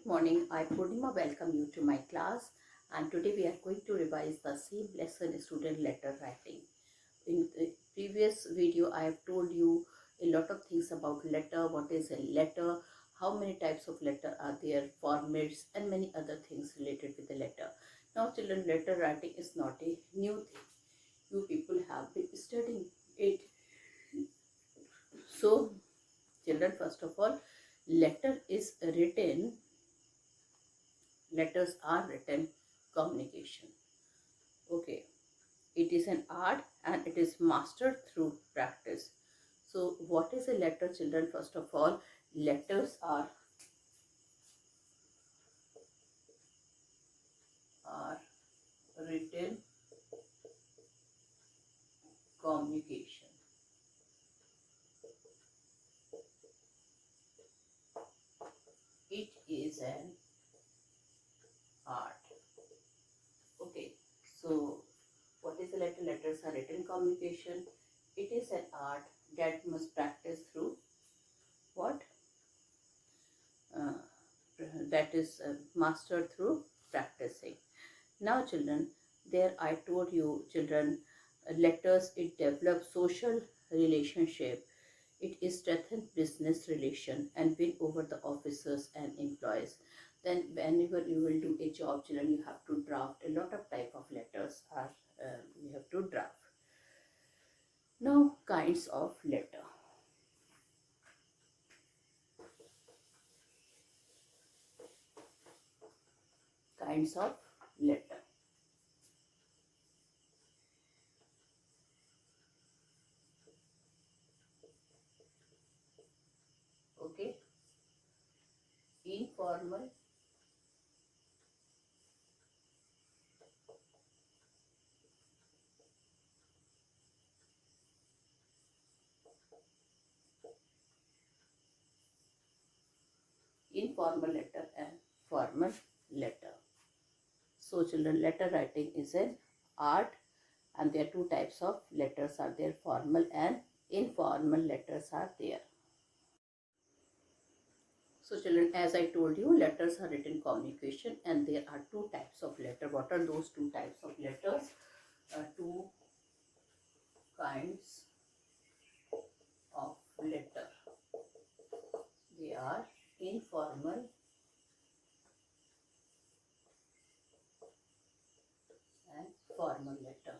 Good morning. I Purnima welcome you to my class, and today we are going to revise the same lesson, student letter writing. In the previous video I have told you a lot of things about letter, what is a letter, how many types of letter are there, formats and many other things related with the letter. Now children, letter writing is not a new thing. You people have been studying it. So children, first of all, letter is written letters are written communication. Okay, it is an art and it is mastered through practice. So what is a letter, children? First of all, letters are written communication. It is an art. Okay, so what is a letter? Letters are written communication. It is an art that must practice through what? That is mastered through practicing. Now children, there I told you children, letters, it develops social relationship, it is strengthen business relation and win over the officers and employees. Then whenever you will do a job, children, you have to draft a lot of type of letters are you have to draft. Now kinds of letter. Kinds of letter. Okay, informal, informal letter and formal letter. So children, letter writing is an art and there are two types of letters are there, formal and informal letters are there. So children, as I told you, letters are written communication and there are two types of letter. What are those two types of letters? Two kinds of letter. They are informal and formal letter.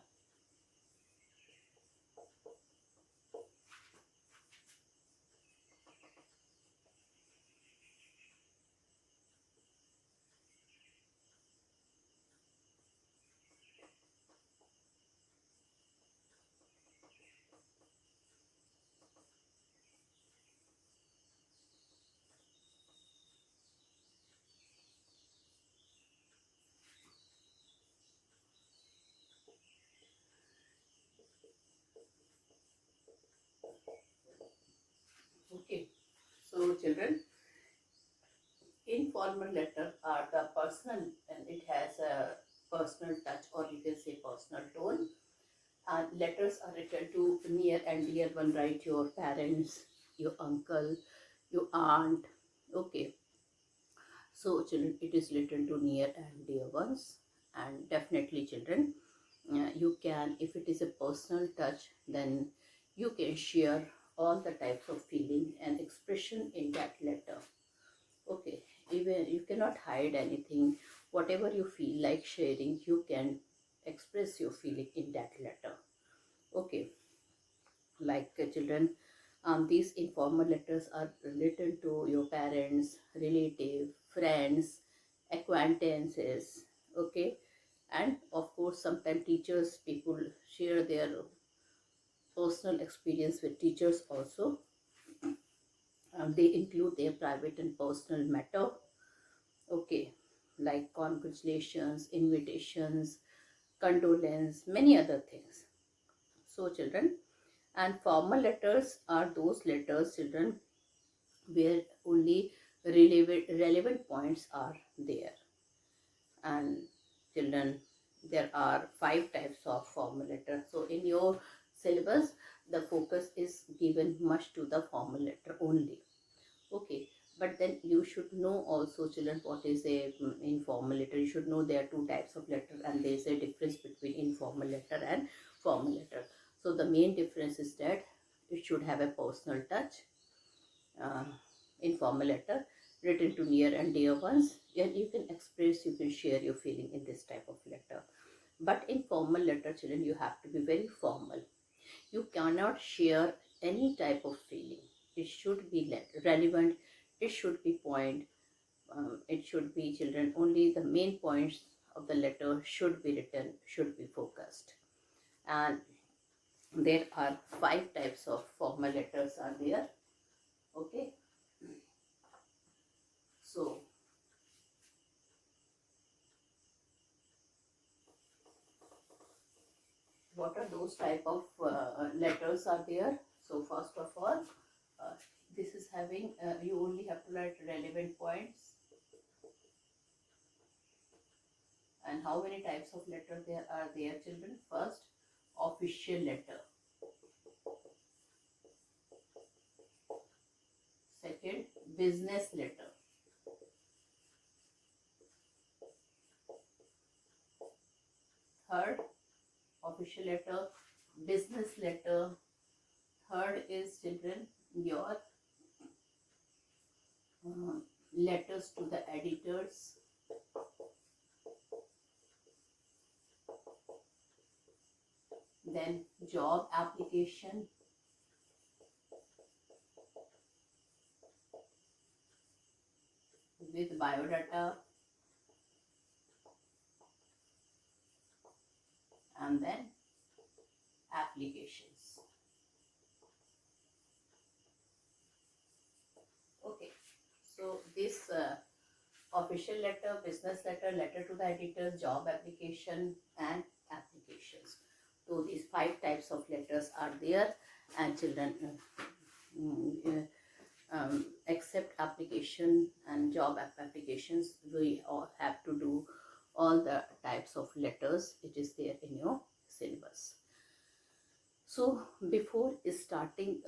Okay, so children, informal letter are the personal and it has a personal touch or you can say personal tone. And letters are written to near and dear one, right? Your parents, your uncle, your aunt. Okay, so children, it is written to near and dear ones. And definitely children, you can, if it is a personal touch, then you can share all the types of feeling and expression in that letter. Okay, even you cannot hide anything. Whatever you feel like sharing, you can express your feeling in that letter. Okay, like children, these informal letters are written to your parents, relative, friends, acquaintances. Okay, and of course sometimes teachers, people share their personal experience with teachers also. They include their private and personal matter. Okay, like congratulations, invitations, condolence, many other things. So children, and formal letters are those letters, children, where only relevant points are there. And children, there are 5 types of formal letter. So in your syllabus, the focus is given much to the formal letter only. Okay, But then you should know also, children, what is a informal letter. You should know there are two types of letter, and there is a difference between informal letter and formal letter. So the main difference is that it should have a personal touch. Informal letter written to near and dear ones, and you can express, you can share your feeling in this type of letter. But in formal letter, children, you have to be very formal. You cannot share any type of feeling. It should be relevant. It should be point. It should be, children, only the main points of the letter should be written, should be focused. And there are 5 types of formal letters are there. Okay. So what are those type of letters are there? So first of all, uh, this is having, you only have to write relevant points. And how many types of letter there are there, children? First, official letter. Second, business letter. Third, official letter, business letter. Third is, children, your letters to the editors. Then job application. With biodata. And then applications. Okay, so this official letter, business letter, letter to the editors, job application, and applications. So these 5 types of letters are there, and children, except application and job applications, we all have to do all the types of letters. It is there in your syllabus. So before starting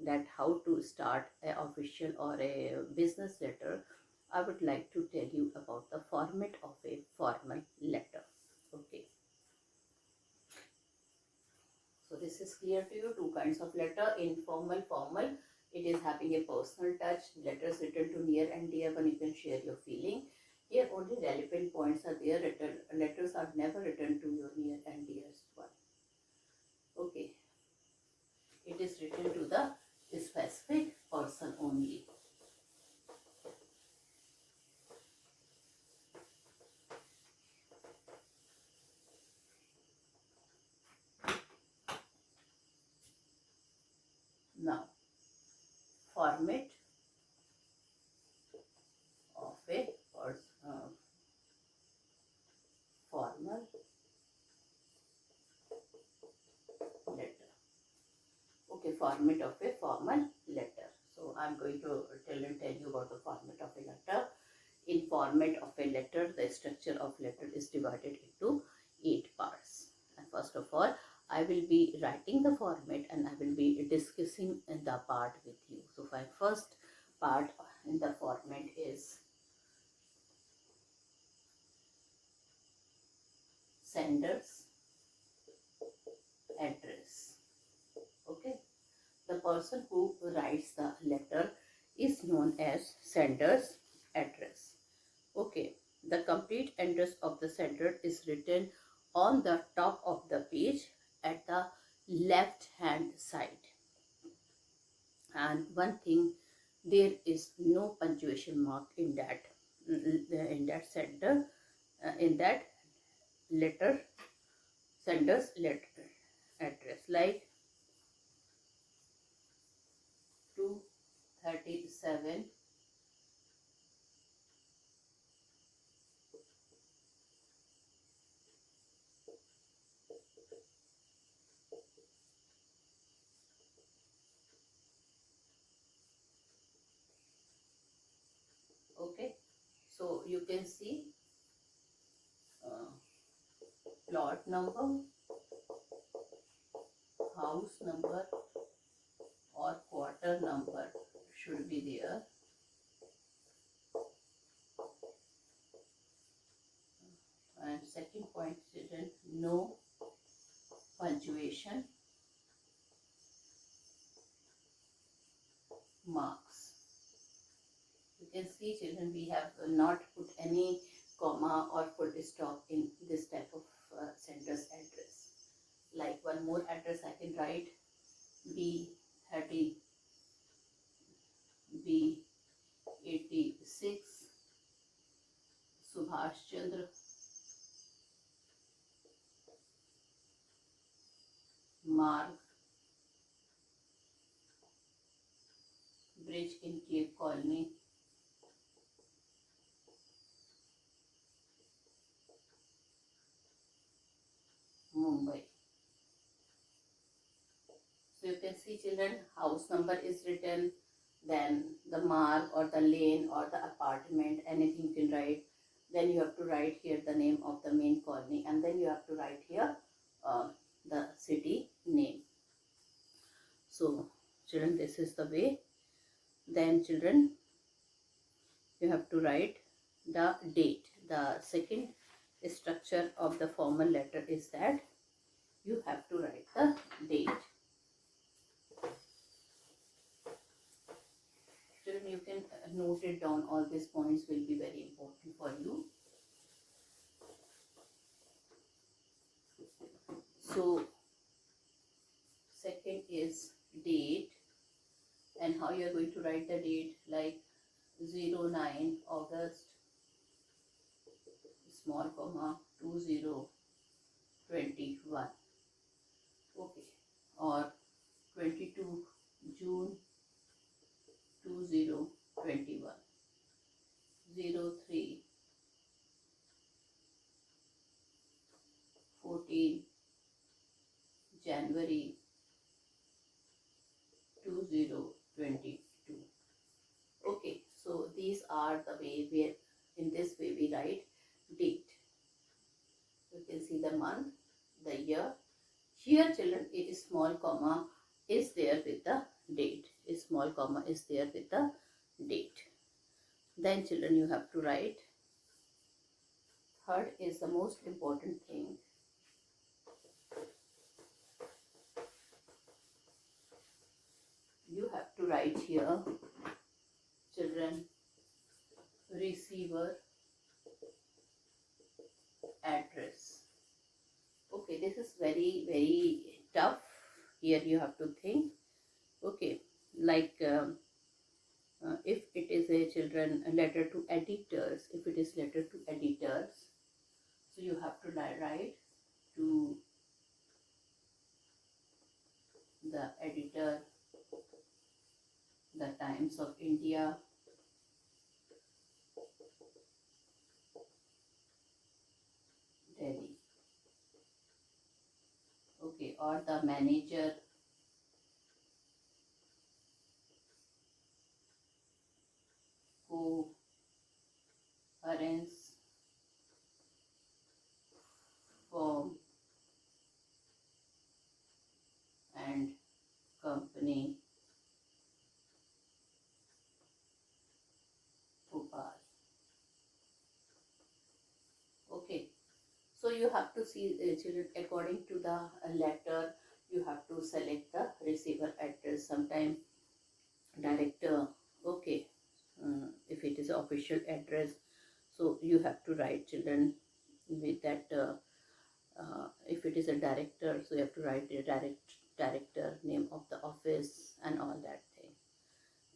that how to start an official or a business letter, I would like to tell you about the format of a formal letter. Okay. So this is clear to you. 2 kinds of letter: informal, formal. It is having a personal touch. Letters written to near and dear one, you can share your feeling. Here only relevant points are there. Letters are never written to your near and dearest one. Okay. It is written to the specific person only. Now, format of a formal letter. Okay, format of a formal letter. So I'm going to tell you about the format of a letter. In format of a letter, the structure of letter is divided into 8 parts. And first of all, I will be writing the format and I will be discussing the part with you. So my first part in the format is sender's address. Okay, the person who writes the letter is known as sender's address. Okay, the complete address of the sender is written on the top of the page at the left hand side. And one thing, there is no punctuation mark in that sender, in that letter, sender's letter address, like 237 Okay, so you can see plot number, house number or quarter number should be there. And second point, children, no punctuation marks. You can see, children, we have not put any comma or full stop in this type of center's address. Like one more address I can write, B30, B86, Subhash Chandra Marg, Bridge in Cape Colony, Mumbai. So you can see, children, house number is written, then the mark or the lane or the apartment, anything you can write. Then you have to write here the name of the main colony, and then you have to write here the city name. So children, this is the way. Then children, you have to write the date. The second structure of the formal letter is that you have to write the date. Children, you can note it down. All these points will be very important for you. So second is date, and how you are going to write the date, like 09 August, small comma, 2021, okay, or 22 June 2021, 03 14 January 2022. Okay, so these are the way in this way we write date. You can see the month, the year. Here, children, a small comma is there with the date. A small comma is there with the date. Then, children, you have to write. Third is the most important thing. You have to write here, children, receiver address. Okay, this is very, very tough. Here you have to think. Okay, like if it is a children, a letter to editors, if it is letter to editors, so you have to write to the editor, the Times of India, Delhi. Okay, or the manager, co-currents, firm and company, Bhopal. Okay, so you have to see, children, according to the letter, you have to select the receiver address. Sometime director, okay, if it is official address, so you have to write, children, with that. If it is a director, so you have to write the director, name of the office, and all that thing.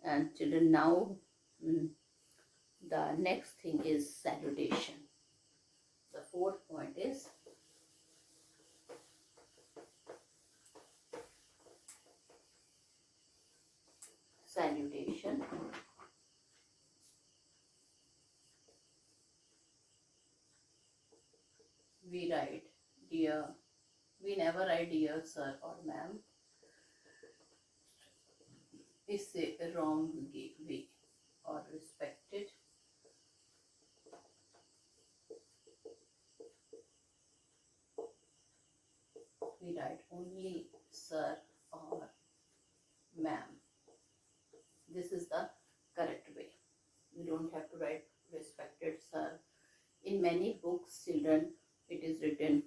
And children, now the next thing is salutation. The fourth point is salutation. We write dear. We never write dear sir or ma'am. It's a wrong way, or respected. We write only sir or ma'am. This is the don't have to write respected sir. In many books, children, it is written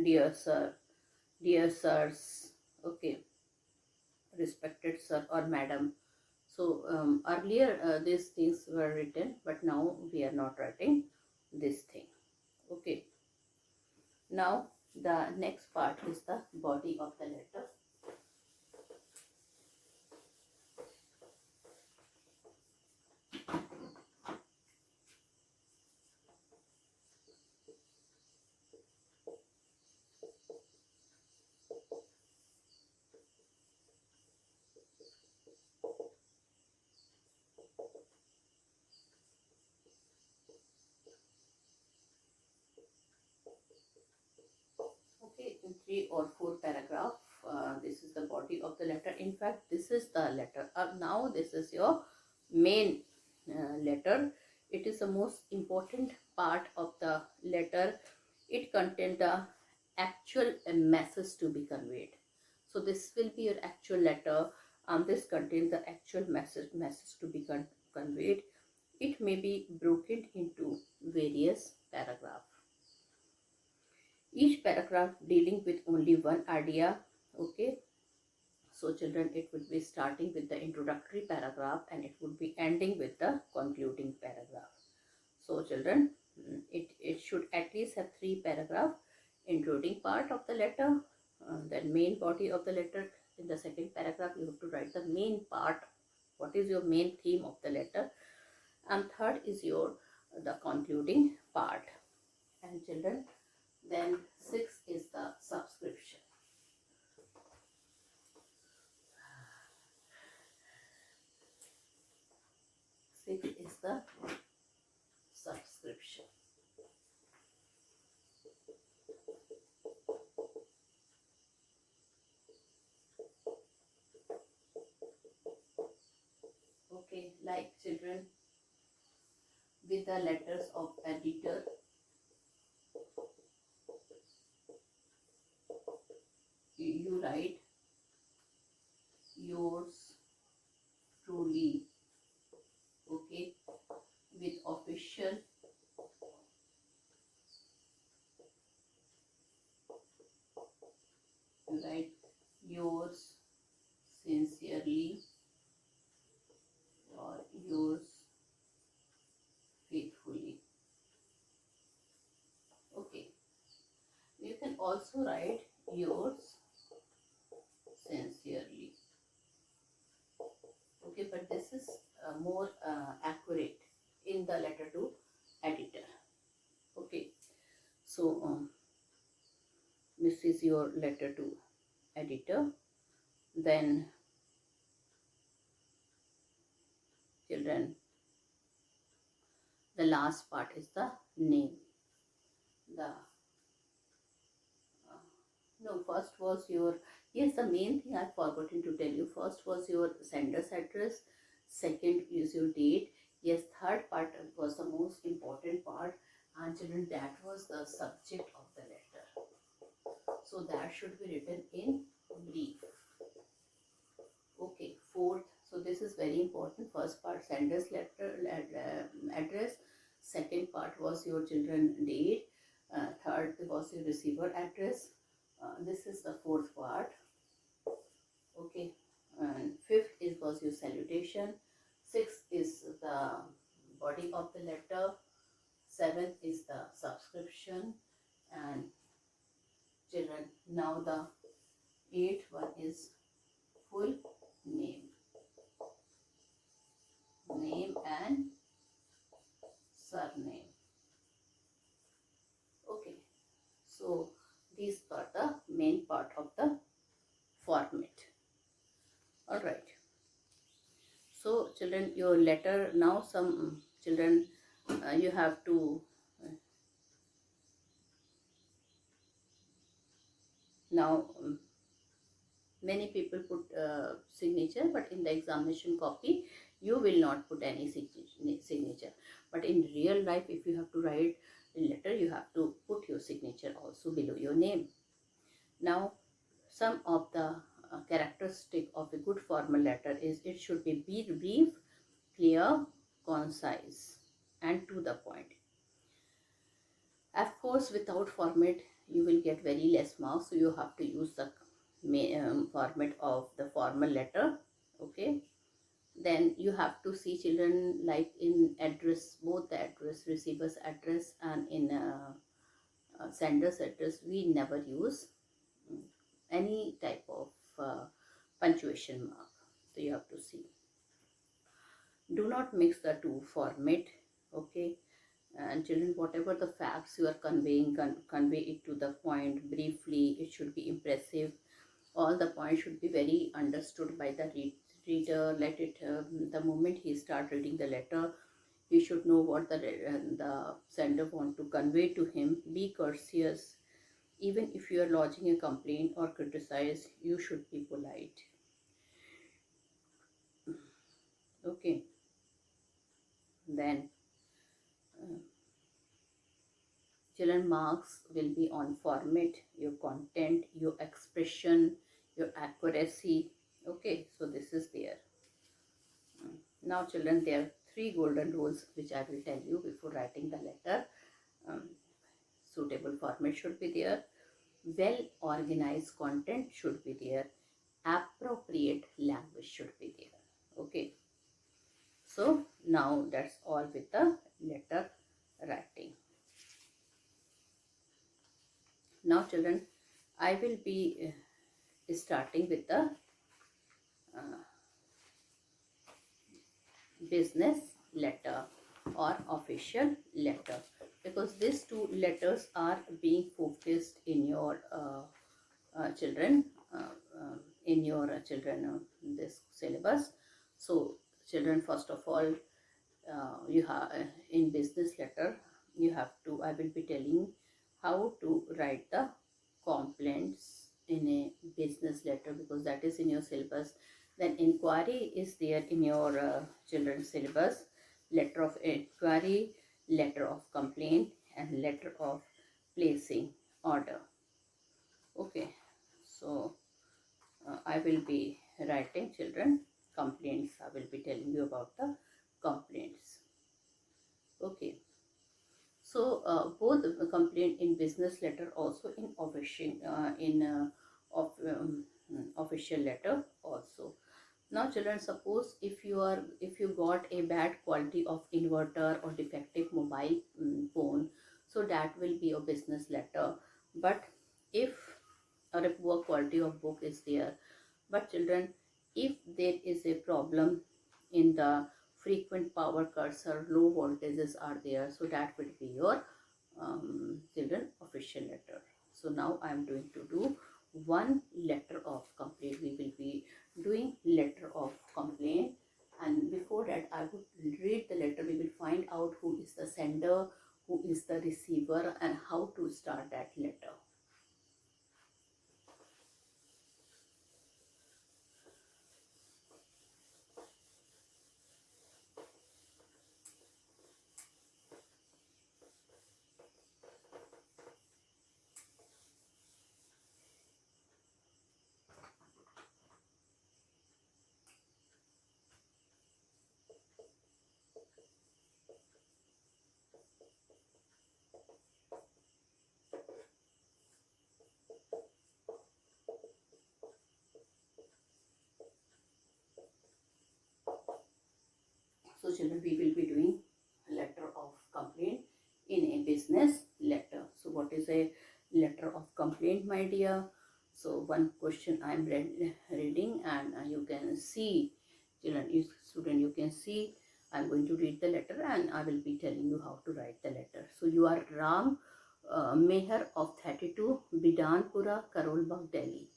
dear sir, dear sirs, okay, respected sir or madam. So earlier these things were written, but now we are not writing this thing. Okay. Now the next part is the body of the letter. Okay, in 3 or 4 paragraph, this is the body of the letter. In fact, this is the letter. Now this is your main letter. It is the most important part of the letter. It contains the actual message to be conveyed. So this will be your actual letter. This contains the actual message to be conveyed. It may be broken into various paragraphs. Each paragraph dealing with only one idea. Okay, so children, it would be starting with the introductory paragraph and it would be ending with the concluding paragraph. So children, it should at least have 3 paragraphs. Including part of the letter, then main body of the letter. In the second paragraph, you have to write the main part. What is your main theme of the letter? And third is your the concluding part. And children, then 6 is the subscription. 6 is the subscription. Okay, like children, with the letters of editor, you write yours truly. Okay, with official, you write yours sincerely or yours faithfully. Okay, you can also write yours sincerely. Okay, but this is more accurate in the letter to editor. Okay, so this is your letter to editor. Then children, the last part is the name. The no, first was your, yes, the main thing I've forgotten to tell you. First was your sender's address. Second is your date. Yes, third part was the most important part. And children, that was the subject of the letter. So that should be written in brief. Okay, fourth. So this is very important. First part, sender's letter address. Second part was your children date. Third was your receiver address. This is the fourth part. Okay, and fifth was your salutation. Sixth is the body of the letter. Seventh is the subscription. And children, now the eighth one is full name. Name and surname. Okay, so these are the main part of the format. All right. So children, your letter, now some children, you have to now many people put signature, but in the examination copy you will not put any signature. But in real life, if you have to write a letter, you have to put your signature also below your name. Now, some of the characteristic of a good formal letter is it should be brief, clear, concise, and to the point. Of course, without format, you will get very less marks, so you have to use the format of the formal letter. Okay. Then you have to see children, like in address, both the address, receiver's address and in sender's address, we never use any type of punctuation mark. So you have to see. Do not mix the two format. Okay. And children, whatever the facts you are conveying, convey it to the point briefly. It should be impressive. All the points should be very understood by the reader. Let it the moment he start reading the letter, he should know what the sender want to convey to him. Be courteous. Even if you are lodging a complaint or criticize, you should be polite. Okay. Then children, marks will be on format, your content, your expression, your accuracy. Okay, so this is there. Now children, there are 3 golden rules which I will tell you before writing the letter. Suitable format should be there, well organized content should be there, appropriate language should be there. Okay, so now that's all with the letter writing. Now children, I will be starting with the business letter or official letter, because these 2 letters are being focused in your children, in your children this syllabus. So children, first of all, you have in business letter, you have to, I will be telling how to write the complaints in a business letter, because that is in your syllabus. Then inquiry is there in your children's syllabus. Letter of inquiry, letter of complaint, and letter of placing order. Okay, so I will be writing children complaints. I will be telling you about the complaints. Okay, so both the complaint in business letter, also in official letter also. Now children, suppose if you got a bad quality of inverter or defective mobile phone, so that will be a business letter. But if or a poor quality of book is there, but children, if there is a problem in the frequent power cuts or low voltages are there, so that will be your children official letter. So now I am going to do one letter of complaint. We will be doing letter of complaint, and before that I would read the letter. We will find out who is the sender, who is the receiver, and how to start that letter. So children, we will be doing a letter of complaint in a business letter. So what is a letter of complaint, my dear? So one question I am reading, and you can see, children, student, you can see I am going to read the letter and I will be telling you how to write the letter. So you are Ram Meher of 32 Bidanpura, Karolbagh, Delhi.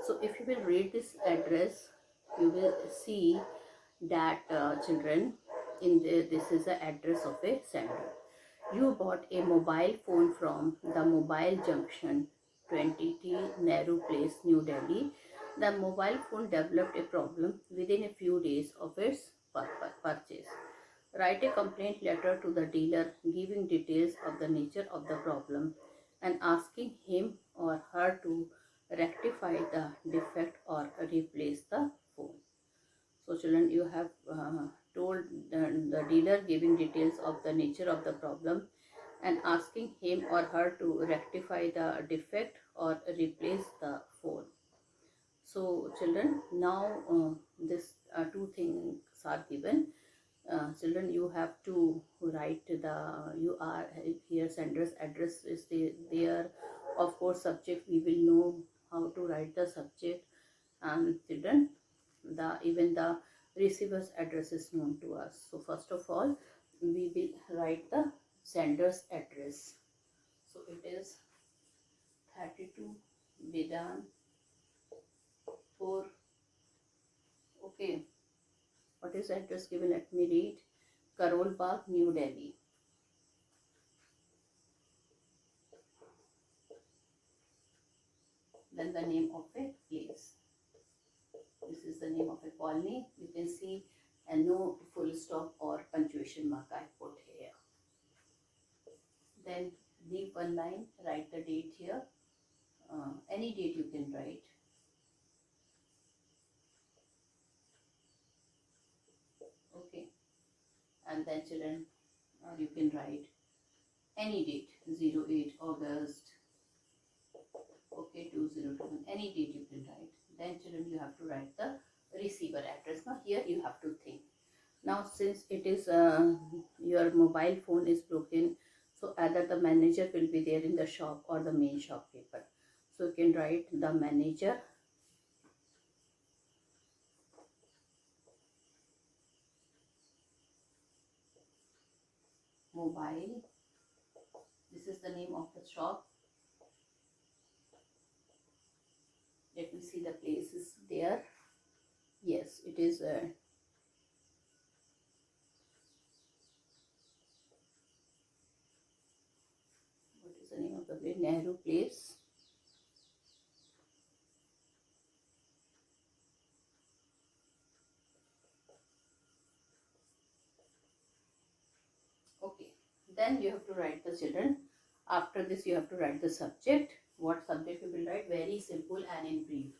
So if you will read this address, you will see that children, this is the address of a sender. You bought a mobile phone from the Mobile Junction, 20T Nehru Place, New Delhi. The mobile phone developed a problem within a few days of its purchase. Write a complaint letter to the dealer giving details of the nature of the problem and asking him or her to rectify the defect or replace the phone. So children, you have told the dealer, giving details of the nature of the problem and asking him or her to rectify the defect or replace the phone. So children, now this two things are given. Children, you have to write the, you are here, sender's address is there. Of course, subject, we will know how to write the subject. And children, the even the receiver's address is known to us. So first of all, we will write the sender's address. So it is 32 Bidanpur. Okay, what is address given? Let me read. Karol Bagh, New Delhi. Then the name of a place. This is the name of a colony. You can see, and no full stop or punctuation mark I put here. Then leave one line, write the date here. Any date you can write. Okay. And then children, you can write any date, 08 August, okay, 2021, any date you can write. Then children, you have to write the receiver address. Now here you have to think. Now since it is your mobile phone is broken, so either the manager will be there in the shop or the main shopkeeper. So you can write the manager, mobile. This is the name of the shop. Let me see the place is there. Yes, it is what is the name of the place? Nehru Place. Okay, then you have to write the children. After this, you have to write the subject. What subject you will write? Very simple and in brief.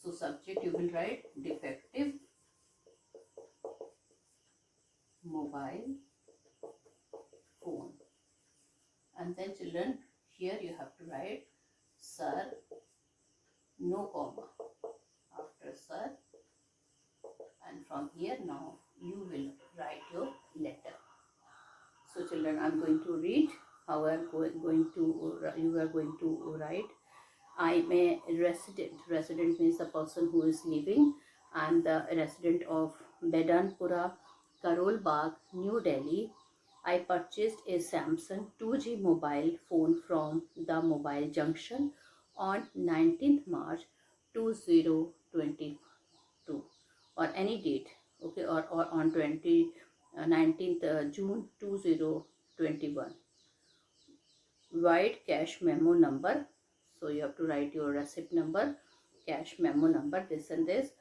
So subject you will write defective mobile phone. And then children, here you have to write sir, no comma after sir. And from here now you will write your letter. So children, I am going to read how I am going to, you are going to write. I am a resident. Resident means the person who is living. I am the resident of Bedanpura, Karol Bagh, New Delhi. I purchased a Samsung 2G mobile phone from the mobile junction on 19th March 2022 or any date, okay, or on 19th June 2021. Write cash memo number. So you have to write your receipt number, cash memo number, this and this.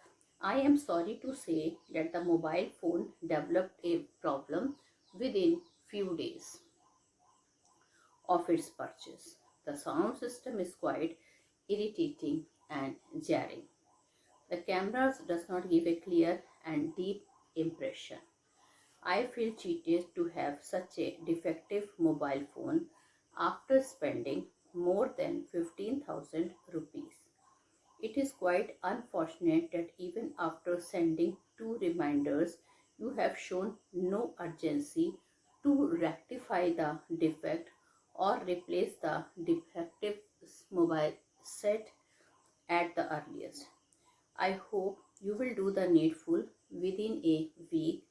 I am sorry to say that the mobile phone developed a problem within few days of its purchase. The sound system is quite irritating and jarring. The cameras does not give a clear and deep impression. I feel cheated to have such a defective mobile phone after spending more than 15,000 rupees. It is quite unfortunate that even after sending 2 reminders, you have shown no urgency to rectify the defect or replace the defective mobile set at the earliest. I hope you will do the needful within a week.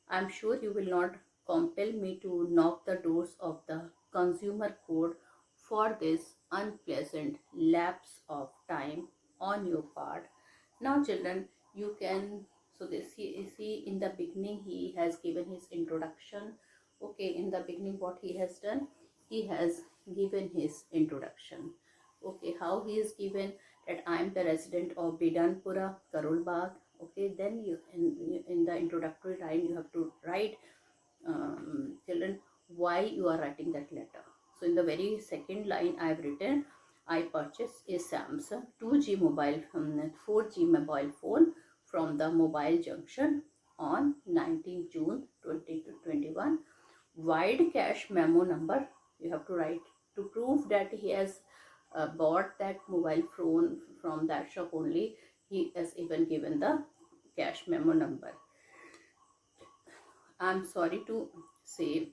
I am sure you will not compel me to knock the doors of the consumer court for this unpleasant lapse of time on your part. Now children, you can, so this, see in the beginning he has given his introduction. Okay, in the beginning what he has done, he has given his introduction. Okay, how he is given, that I am the resident of Bidanpura, Karol Bagh. Okay, then you in the introductory line you have to write, children, why you are writing that letter. So in the very second line I have written, I purchased a Samsung 2G mobile 4G mobile phone from the mobile junction on 19 June 2021. Wide cache memo number you have to write to prove that he has bought that mobile phone from that shop only. He has even given the cache memo number. I'm sorry to say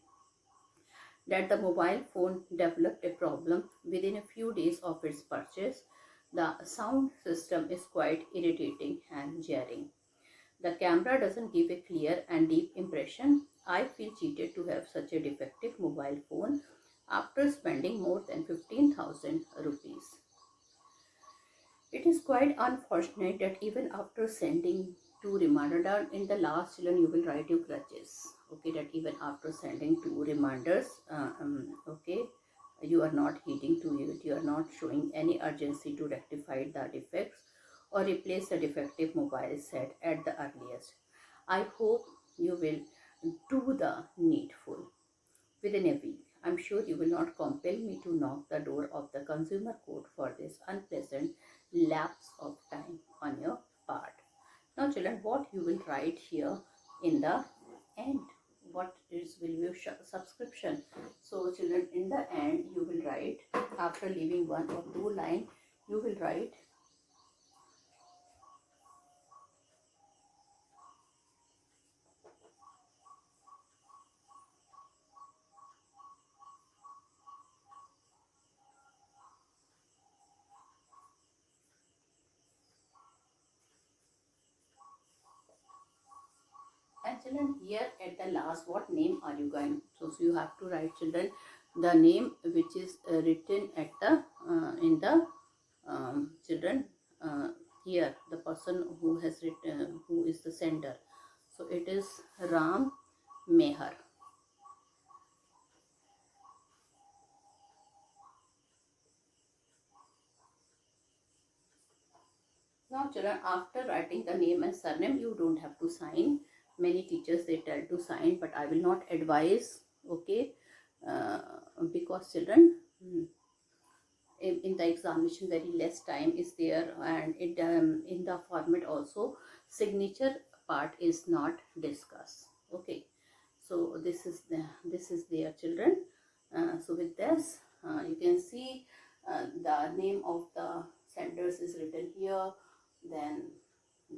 that the mobile phone developed a problem within a few days of its purchase. The sound system is quite irritating and jarring. The camera doesn't give a clear and deep impression. I feel cheated to have such a defective mobile phone after spending more than 15,000 rupees. It is quite unfortunate that even after sending two reminder down in the last children you will write your grudges. Okay, that even after sending two reminders, okay, you are not heeding to it. You are not showing any urgency to rectify the defects or replace the defective mobile set at the earliest. I hope you will do the needful within a week. I'm sure you will not compel me to knock the door of the consumer court for this unpleasant lapse of time on your part. Now children, what you will write here in the end? What is will be your subscription? So children, in the end you will write, after leaving one or two line, you will write, and children, here at the last, what name are you going? So you have to write children the name which is written at the in the children, here the person who has written, who is the sender. So it is Ram Mehar. Now children, after writing the name and surname, you don't have to sign. Many teachers they tell to sign, but I will not advise. Okay, uh, because children, in the examination very less time is there, and it in the format also signature part is not discussed. Okay, so this is their children. So with this, you can see the name of the senders is written here, then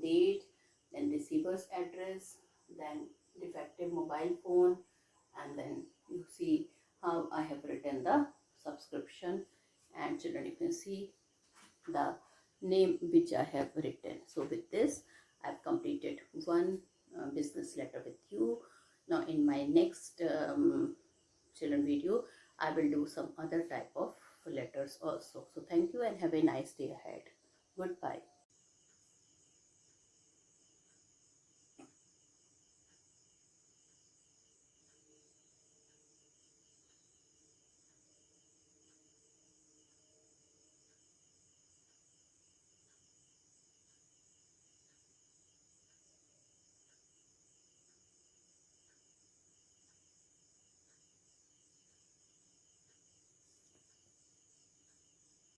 date, then receiver's address, then defective mobile phone, and then you see how I have written the subscription. And children, you can see the name which I have written. So with this, I have completed one business letter with you. Now in my next children video, I will do some other type of letters also. So thank you and have a nice day ahead. Goodbye.